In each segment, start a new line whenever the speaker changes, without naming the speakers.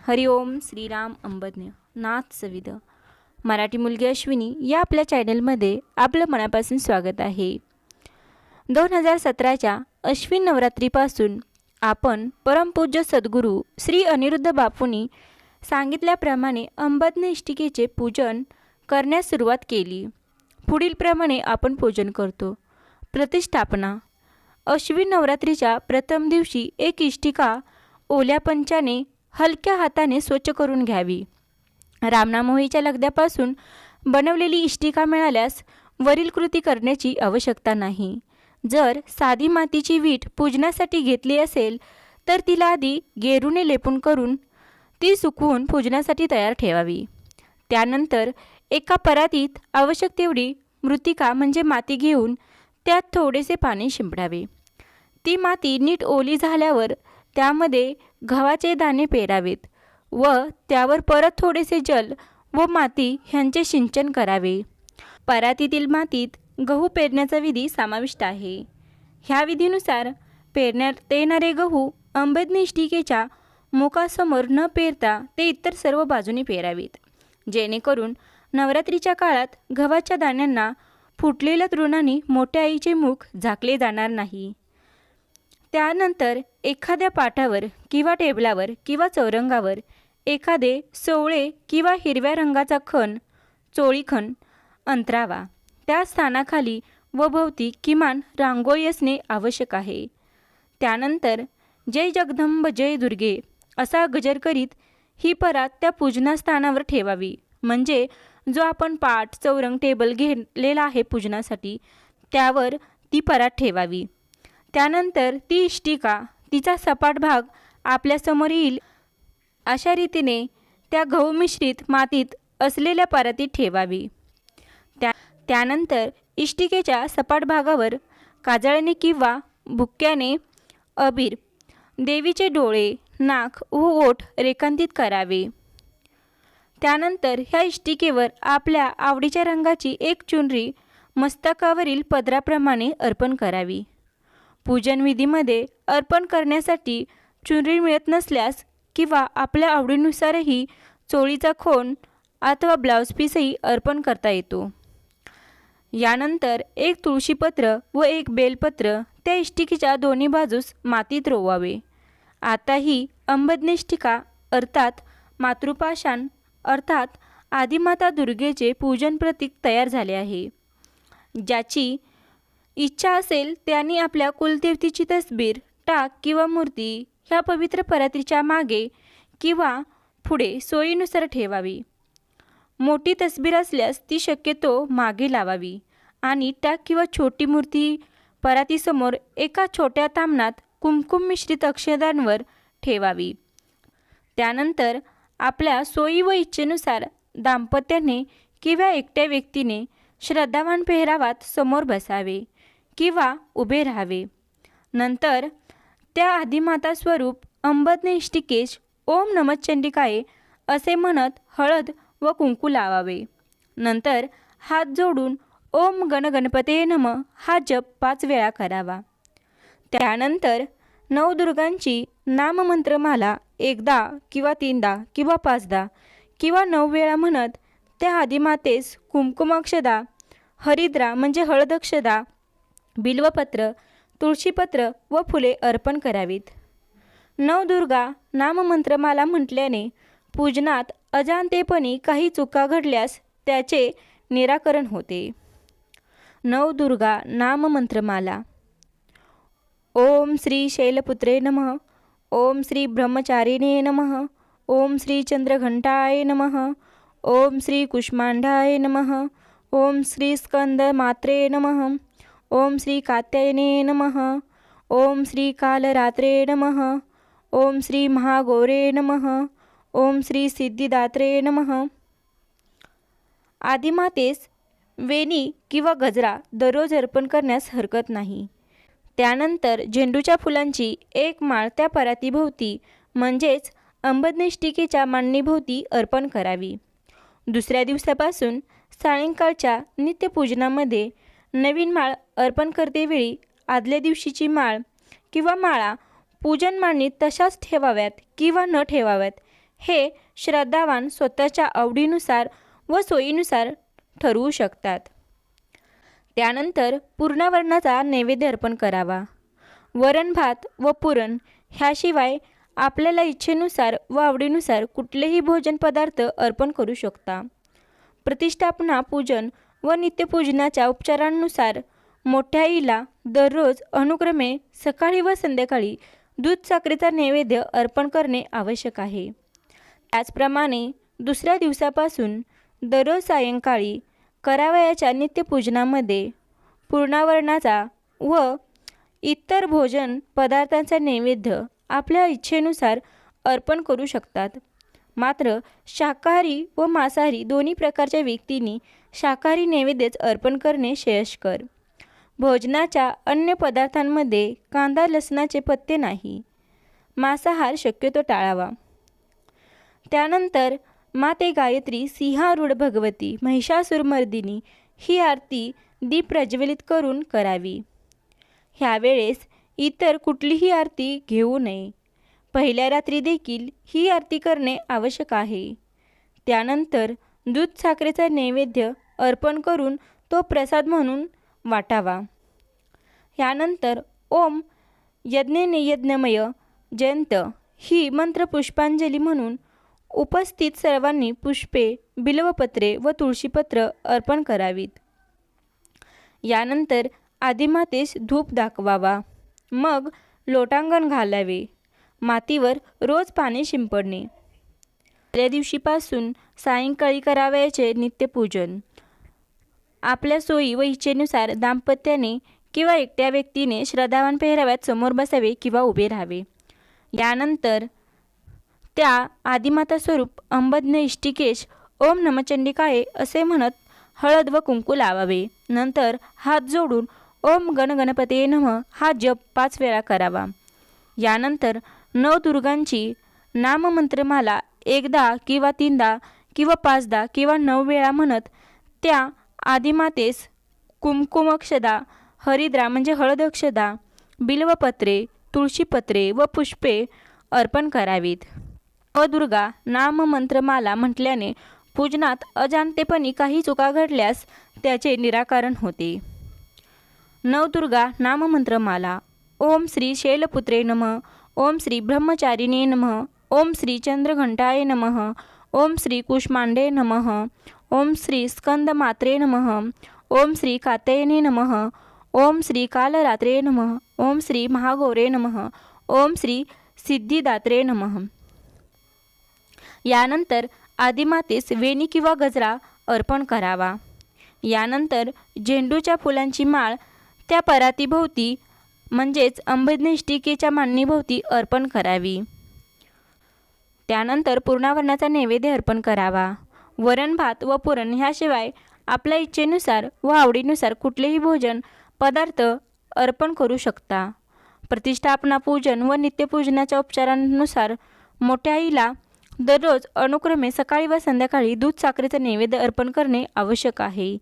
हरिओम श्रीराम अंबज्ञ नाथ सविद मराठी मुलगी अश्विनी या आपल्या चॅनलमध्ये आपलं मनापासून स्वागत आहे. 2017च्या अश्विन नवरात्रीपासून आपण परमपूज्य सद्गुरू श्री अनिरुद्ध बापूंनी सांगितल्याप्रमाणे अंबज्ञ इष्टिकेचे पूजन करण्यास सुरुवात केली. पुढीलप्रमाणे आपण पूजन करतो. प्रतिष्ठापना. अश्विन नवरात्रीच्या प्रथम दिवशी एक इष्टिका ओल्या पंचाने हलक्या हाताने स्वच्छ करून घ्यावी. रामनामोहीच्या लगद्यापासून बनवलेली इष्टिका मिळाल्यास वरील कृती करण्याची आवश्यकता नाही. जर साधी मातीची वीट पूजनासाठी घेतली असेल तर तिला आधी गेरूने लेपून करून ती सुकवून पूजनासाठी तयार ठेवावी. त्यानंतर एका परातीत आवश्यक तेवढी मृत्तिका म्हणजे माती घेऊन त्यात थोडेसे पाणी शिंपडावे. ती माती नीट ओली झाल्यावर त्यामध्ये गव्हाचे दाणे पेरावेत व त्यावर परत थोडेसे जल व माती ह्यांचे सिंचन करावे. परातीतील मातीत गहू पेरण्याचा विधी समाविष्ट आहे. ह्या विधीनुसार पेरण्यात येणारे गहू अंबज्ञ इष्टिकेच्या मुखासमोर न पेरता ते इतर सर्व बाजूने पेरावेत, जेणेकरून नवरात्रीच्या काळात गव्हाच्या दाण्यांना फुटलेल्या तृणाने मोठ्या आईचे मुख झाकले जाणार नाही. त्यानंतर एखाद्या पाटावर किंवा टेबलावर किंवा चौरंगावर एखादे सोवळे किंवा हिरव्या रंगाचा खण चोळीखण अंतरावा. त्या स्थानाखाली व भोवती किमान रांगोळी असणे आवश्यक आहे. त्यानंतर जय जगदंब जय दुर्गे असा गजर करीत ही परात त्या पूजनास्थानावर ठेवावी. म्हणजे जो आपण पाट चौरंग टेबल घेतलेला आहे पूजनासाठी त्यावर ती परात ठेवावी. त्यानंतर ती इष्टिका तिचा सपाट भाग आपल्यासमोर येईल अशा रीतीने त्या गहू मिश्रित मातीत असलेल्या परातीत ठेवावी. त्यानंतर इष्टिकेच्या सपाट भागावर काजळाने किंवा बुक्क्याने अबीर, देवीचे डोळे, नाक व ओठ रेखांकित करावे. त्यानंतर ह्या इष्टिकेवर आपल्या आवडीच्या रंगाची एक चुनरी मस्तकावरील पदराप्रमाणे अर्पण करावी. पूजन विधीमध्ये अर्पण करण्यासाठी चुनरी मिळत नसल्यास किंवा आपल्या आवडीनुसारही चोळीचा खोन अथवा ब्लाउज पीसही अर्पण करता येतो. यानंतर एक तुळशीपत्र व एक बेलपत्र त्या इष्टिकेच्या दोन्ही बाजूस मातीत रोवावे. आता ही अंबज्ञ इष्टिका अर्थात मातृपाषाण अर्थात आदिमाता दुर्गेचे पूजन प्रतीक तयार झाले आहे. ज्याची इच्छा असेल त्यांनी आपल्या कुलदेवतेची तसबीर, टाक किंवा मूर्ती ह्या पवित्र परातीच्या मागे किंवा पुढे सोयीनुसार ठेवावी. मोठी तसबीर असल्यास ती शक्यतो मागे लावावी आणि टाक किंवा छोटी मूर्ती परातीसमोर एका छोट्या ताम्हणात कुमकुम मिश्रित अक्षदांवर ठेवावी. त्यानंतर आपल्या सोयी व इच्छेनुसार दाम्पत्याने किंवा एकट्या व्यक्तीने श्रद्धावान पेहरावात समोर बसावे किंवा उभे राहावे. नंतर त्या आदिमाता स्वरूप अंबज्ञ इष्टिकेस ओम नमः चंडिकाय असे म्हणत हळद व कुंकू लावावे. नंतर हात जोडून ओम गणगणपते नमः हा जप 5 वेळा करावा. त्यानंतर नवदुर्गांची नाममंत्रमाला एकदा किंवा 3दा किंवा 5दा किंवा 9 वेळा म्हणत त्या आदिमातेस कुंकुमाक्षदा, हरिद्रा म्हणजे हळदक्षदा, बिल्वपत्र, तुळशीपत्र व फुले अर्पण करावीत. नवदुर्गा नाममंत्रमाला म्हटल्याने पूजनात अजाणतेपणी काही चुका घडल्यास त्याचे निराकरण होते. नवदुर्गा नाममंत्रमाला. ओम श्री शैलपुत्रे नमः. ओम श्री ब्रह्मचारिणे नमः. ओम श्री चंद्रघंटाय नमः. ओम श्री कुष्मांडाय नमः. ओम श्री स्कंदमात्रे नमः. ओम श्री कात्यायने नमः. ओम श्री कालरात्रे नमः. ओम श्री महागौरे नमः. ओम श्री सिद्धिदात्रे नमः. आदिमातेस वेणी किंवा गजरा दररोज अर्पण करण्यास हरकत नाही. त्यानंतर झेंडूच्या फुलांची एक माळ त्या परातीभोवती म्हणजेच अंबज्ञ इष्टिकेच्या मांडणीभोवती अर्पण करावी. दुसऱ्या दिवसापासून सायंकाळच्या नित्यपूजनामध्ये नवीन माळ अर्पण करतेवेळी आदल्या दिवशीची माळ किंवा माळा पूजन मांडणीत तशाच ठेवाव्यात किंवा न ठेवाव्यात हे श्रद्धावान स्वतःच्या आवडीनुसार व सोयीनुसार ठरवू शकतात. त्यानंतर पूर्णावरणाचा नैवेद्य अर्पण करावा. वरण भात व पुरण ह्याशिवाय आपल्याला इच्छेनुसार व आवडीनुसार कुठलेही भोजन पदार्थ अर्पण करू शकता. प्रतिष्ठापना पूजन व नित्यपूजनाच्या उपचारांनुसार मोठ्या आईला दररोज अनुक्रमे सकाळी व संध्याकाळी दूध साखरेचा नैवेद्य अर्पण करणे आवश्यक आहे. त्याचप्रमाणे दुसऱ्या दिवसापासून दररोज सायंकाळी करावयाच्या नित्यपूजनामध्ये पूर्णावरणाचा व इतर भोजन पदार्थांचा नैवेद्य आपल्या इच्छेनुसार अर्पण करू शकतात. मात्र शाकाहारी व मांसाहारी दोन्ही प्रकारच्या व्यक्तींनी शाकाहारी नैवेद्यच अर्पण करणे श्रेयस्कर. भोजनाच्या अन्य पदार्थांमध्ये कांदा लसणाचे पत्ते नाही. मांसाहार शक्यतो टाळावा. त्यानंतर माते गायत्री सिंहारूढ भगवती महिषासुरमर्दिनी ही आरती दीप प्रज्वलित करून करावी. ह्यावेळेस इतर कुठलीही आरती घेऊ नये. पहिल्या रात्री देखील ही आरती करणे आवश्यक आहे. त्यानंतर दूध साखरेचा नैवेद्य अर्पण करून तो प्रसाद म्हणून वाटावा. यानंतर ओम यज्ञेने यज्ञमय जयंत ही मंत्रपुष्पांजली म्हणून उपस्थित सर्वांनी पुष्पे, बिल्वपत्रे व तुळशीपत्र अर्पण करावीत. यानंतर आदिमातेस धूप दाखवावा. मग लोटांगण घालावे. मातीवर रोज पाणी शिंपडणे. दुसऱ्या दिवशीपासून सायंकाळी करावयाचे नित्यपूजन आपल्या सोयी व इच्छेनुसार दाम्पत्याने किंवा एकट्या व्यक्तीने श्रद्धावान पेहराव्यात समोर बसावे किंवा उभे राहावे. यानंतर त्या आदिमाता स्वरूप अंबज्ञ इष्टिकेश ओम नमचंडिकाय असे म्हणत हळद व कुंकू लावावे. नंतर हात जोडून ओम गणगणपते नमः हा जप 5 वेळा करावा. यानंतर नवदुर्गांची नाममंत्रमाला एकदा किंवा 3दा किंवा 5दा किंवा 9 वेळा म्हणत त्या आदिमातेस कुमकुमक्षदा, हरिद्रा म्हणजे हळद अक्षदा, बिल्वपत्रे, तुळशीपत्रे व पुष्पे अर्पण करावीत. नवदुर्गा नाममंत्रमाला म्हटल्याने पूजनात अजाणतेपणी काही चुका घडल्यास त्याचे निराकरण होते. नवदुर्गा नाममंत्रमाला ओम श्री शैलपुत्रे नमः, ओम श्री ब्रह्मचारिणे नमः, ओम श्री चंद्रघंटाय नमः, ओम श्री कुष्मांडे नमः, ओम श्री स्कंदमात्रे नमः, ओम श्री कात्यायने नमः, ओम श्री कालरात्रे नमः, ओम श्री महागौरे नमः, ओम श्री सिद्धिदात्रे नमः. यानंतर आदिमातेस वेणी किंवा गजरा अर्पण करावा. यानंतर झेंडूच्या फुलांची माळ त्या परातीभोवती म्हणजेच अंबज्ञ इष्टिकेच्या मांडणीभोवती अर्पण करावी. त्यानंतर पूर्णावरणाचा नैवेद्य अर्पण करावा. वरण भात व पुरण ह्याशिवाय आपल्या इच्छेनुसार व आवडीनुसार कुठलेही भोजन पदार्थ अर्पण करू शकता. प्रतिष्ठापना पूजन व नित्यपूजनाच्या उपचारांनुसार मोठ्या आईला दररोज अनुक्रमे सकाळी व संध्याकाळी दूध साखरेचे नैवेद्य अर्पण करणे आवश्यक आहे.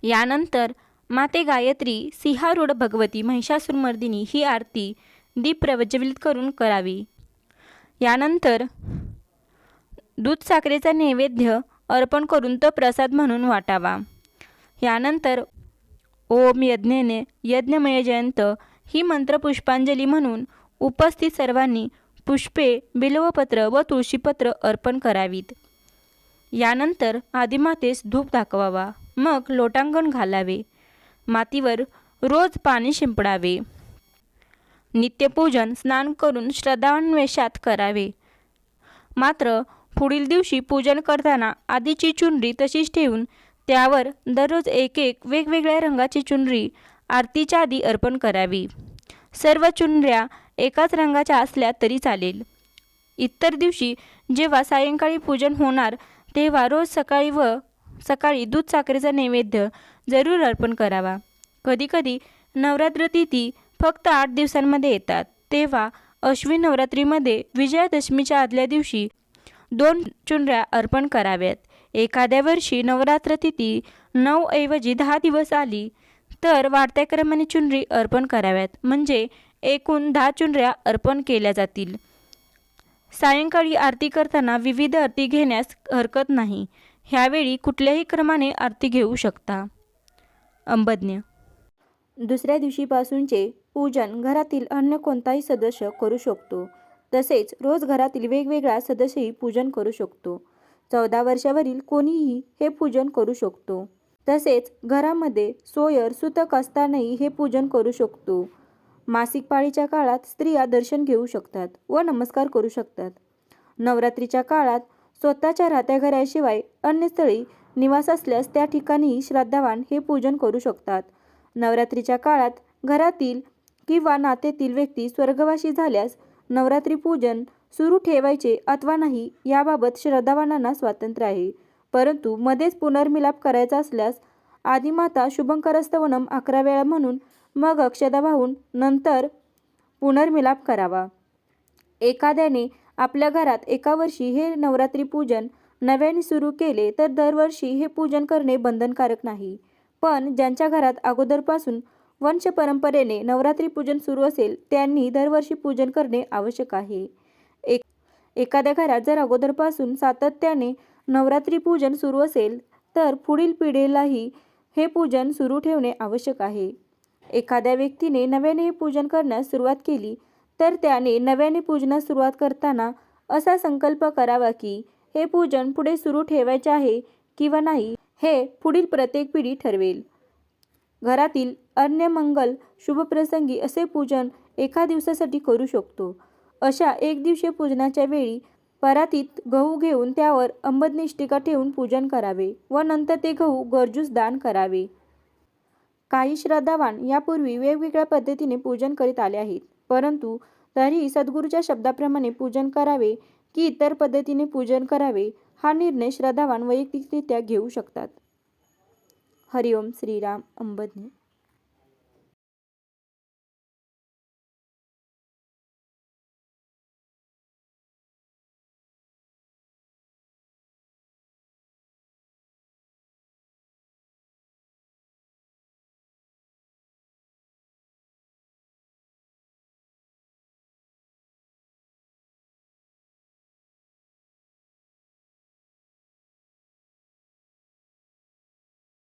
यानंतर माते गायत्री सिंहारूढ भगवती महिषासुरमर्दिनी ही आरती दीप प्रज्वलित करून करावी. यानंतर दूध साखरेचा नैवेद्य अर्पण करून तो प्रसाद म्हणून वाटावा. यानंतर ओम यज्ञेने यज्ञमय जयंत ही मंत्रपुष्पांजली म्हणून उपस्थित सर्वांनी पुष्पे, बिल्वपत्र व तुळशीपत्र अर्पण करावीत. यानंतर आदिमातेस धूप दाखवावा. मग लोटांगण घालावे. मातीवर रोज पाणी शिंपडावे. नित्यपूजन स्नान करून श्रद्धावान वेशात करावे. मात्र पुढील दिवशी पूजन करताना आधीची चुनरी तशीच ठेवून त्यावर दररोज एक वेगवेगळ्या रंगाची चुनरी आरतीच्या आधी अर्पण करावी. सर्व चुनऱ्या एकाच रंगाच्या असल्या तरी चालेल. इतर दिवशी जेव्हा सायंकाळी पूजन होणार तेव्हा रोज सकाळी दूध साखरेचा नैवेद्य जरूर अर्पण करावा. कधीकधी नवरात्र तिथी फक्त 8 दिवसांमध्ये येतात, तेव्हा अश्विन नवरात्रीमध्ये विजयादशमीच्या आदल्या दिवशी 2 चुनऱ्या अर्पण कराव्यात. एखाद्या वर्षी नवरात्र तिथी 9 ऐवजी 10 दिवस आली तर वाढत्या क्रमाने चुनरी अर्पण कराव्यात, म्हणजे एकूण 10 चुनऱ्या अर्पण केल्या जातील. सायंकाळी आरती करताना विविध आरती घेण्यास हरकत नाही. ह्यावेळी कुठल्याही क्रमाने आरती घेऊ शकता. अंबज्ञ. दुसऱ्या दिवशीपासूनचे पूजन घरातील अन्य कोणताही सदस्य करू शकतो. तसेच रोज घरातील वेगवेगळ्या सदस्यही पूजन करू शकतो. 14 वर्षावरील कोणीही हे पूजन करू शकतो. तसेच घरामध्ये सोयर सुतक असतानाही हे पूजन करू शकतो. मासिक पाळीच्या काळात स्त्रिया दर्शन घेऊ शकतात व नमस्कार करू शकतात. नवरात्रीच्या काळात स्वतःच्या राहत्या घराशिवाय अन्य स्थळी निवास असल्यास त्या ठिकाणीही श्रद्धावान हे पूजन करू शकतात. नवरात्रीच्या काळात घरातील किंवा नात्यातील व्यक्ती स्वर्गवासी झाल्यास नवरात्री पूजन सुरू ठेवायचे अथवा नाही याबाबत श्रद्धावानांना स्वातंत्र्य आहे. परंतु मध्येच पुनर्मिलाप करायचा असल्यास आधी माता शुभंकरस्तवनम 11 वेळा म्हणून मग अक्षता वाहून नंतर पुनर्मिलाप करावा. एखाद्याने आपल्या घरात एका वर्षी हे नवरात्री पूजन नव्याने सुरू केले तर दरवर्षी हे पूजन करणे बंधनकारक नाही. पण ज्यांच्या घरात अगोदरपासून वंशपरंपरेने नवरात्री पूजन सुरू असेल त्यांनी दरवर्षी पूजन करणे आवश्यक आहे. एखाद्या घरात जर अगोदरपासून सातत्याने नवरात्री पूजन सुरू असेल तर पुढील पिढीलाही हे पूजन सुरू ठेवणे आवश्यक आहे. एखाद्या व्यक्तीने नव्याने हे पूजन करण्यास सुरुवात केली तर त्याने नव्याने पूजनास सुरुवात करताना असा संकल्प करावा की हे पूजन पुढे सुरू ठेवायचे आहे किंवा नाही हे पुढील प्रत्येक पिढी ठरवेल. घरातील अन्य मंगल शुभप्रसंगी असे पूजन एका दिवसासाठी करू शकतो. अशा एक दिवसीय पूजनाच्या वेळी परातीत गहू घेऊन त्यावर अंबज्ञिष्टिका ठेवून पूजन करावे व नंतर ते गहू गरजूस दान करावे. काही श्रद्धावान यापूर्वी वेगवेगळ्या पद्धतीने पूजन करीत आले आहेत. परंतु तरीही सद्गुरूच्या शब्दाप्रमाणे पूजन करावे की इतर पद्धतीने पूजन करावे हा निर्णय श्रद्धावान वैयक्तिकरित्या घेऊ शकतात. हरिओम श्रीराम. अंबज्ञ.